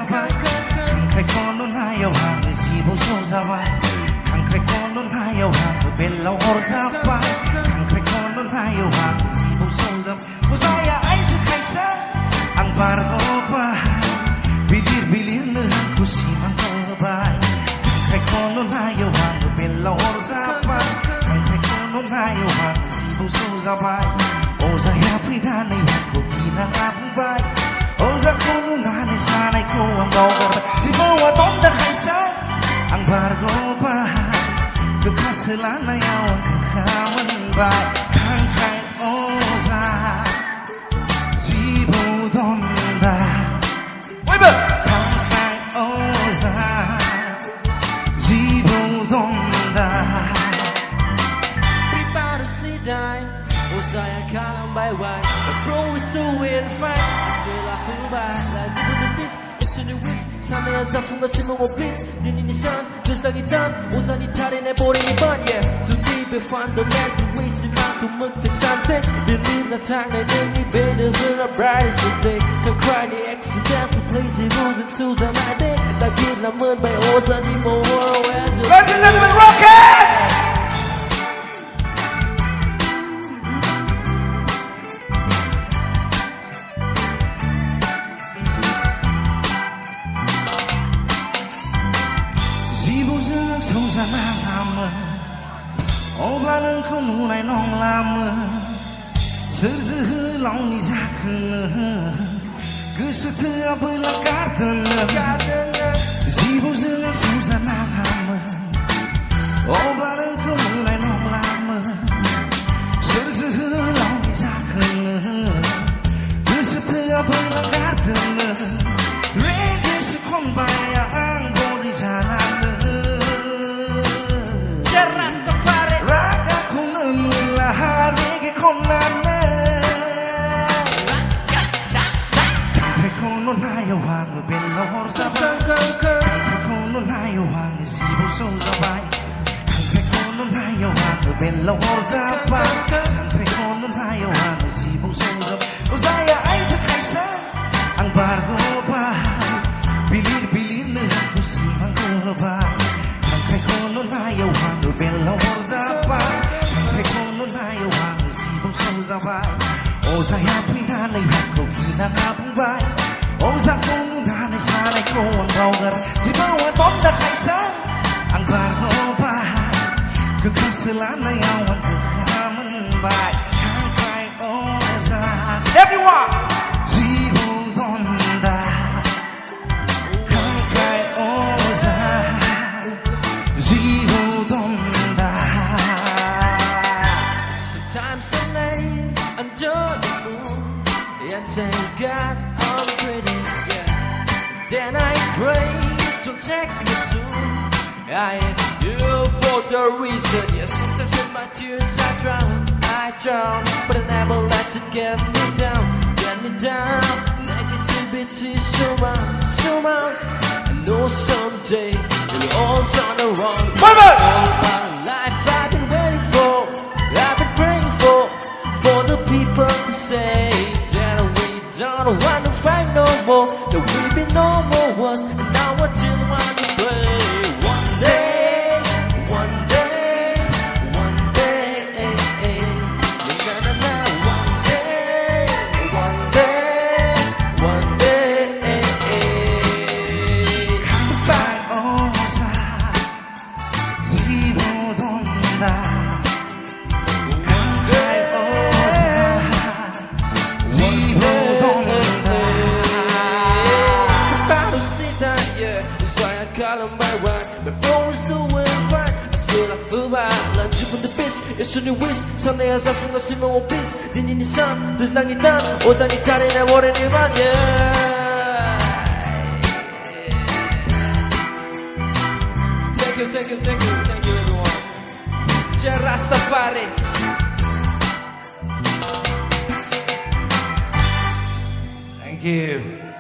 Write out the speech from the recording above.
잡아 Kangkrai Konohornaiyao 하고 집을 쏟아봐 Kangkrai Konohornaiyao 하고 벨라 잡아 Kangkrai Konohornaiyao 하고 집을 쏟아봐 Usaya ay sa kaisa ang barko pa Bilir-bilir na ako simang kabay Kangkrai Konohornaiyao hago 벨라 잡아 Kangkrai Konohornaiyao hago 집을 쏟아봐 Usaya pinanay ako kinakabay Usa Konohornaiyao sanay ko ang bawgar Si bawa tonda kaisa ang barko pa Kakasalanayaw ang kakaman ba Kangkrai Osa Donda Kangkrai Osa Zibo Donda Prepariously die Usaya kalang bayway The pro is to win fight Sila hubay Let's do the beast It's in the wrist 산내야 사품과 심어온 bliss 니니니션 들다기던 우산이 차려내버리니 번 Yeah Too deep and fundamental 위심만큼 문득 산책 Believe 나 장난은 이 배드는 a bright day Kangkrai the accidental place it losing 수상할 때 딱히 남은 배 우산이 모아 Ladies and gentlemen, rocket! Sâu ra nam làm ô ba nâng không nụ này non làm sơ dư lòng đi ra cứ sự thưa bơi là cá đơn gì bao giờ sâu ra nam làm ô ba nâng không nụ này non làm sơ dư lòng đi ra cứ sự thưa bơi là cá đơn reggae sự con bài ang vô đi ra nam Kangkrai Konohornaiyao hago 벨라 잡아 Kangkrai Konohornaiyao hago 집을 쏟아봐 Kangkrai Konohornaiyao hago 벨라 잡아 Kangkrai Konohornaiyao hago 집을 쏟아봐 Usaya ay sa kaisa ang barko pa Bilir-bilir na ako simang kabay Kangkrai Konohornaiyao hago 벨라 잡아 Kangkrai Konohornaiyao hago 집을 쏟아봐 Usaya pinanay ako kinakabay Usa Konohornaiyao sanay ko ang bawgar Si bawa tonda kaisa ang barko pa Kakasalanayaw ang kakaman bay Kangkrai Osa Everyone! Zibo Donda Kangkrai Osa Zibo Donda Sometimes I lay under the moon And thank God I'm pretty, yeah. Then I pray, don't take me soon I am here for the reason, yeah. Sometimes in my tears I drown But I never let you get me down Negativity surrounds I know someday it'll all turn around All my life I've been waiting for I've been praying for the people to say Don't want to fight no more That we've been no more once And now I just want to play One day One day You're gonna know One day Kangkrai Osa Zibo Donda Kangkrai Osa Zibo But always doing fine I still have to buy Lunch from the beach It's only wish 선내야 사품과 심어온 peace 니니니 선 들당기던 오산이 차려내버리니 만 yeah Thank you everyone Rastafari Thank you.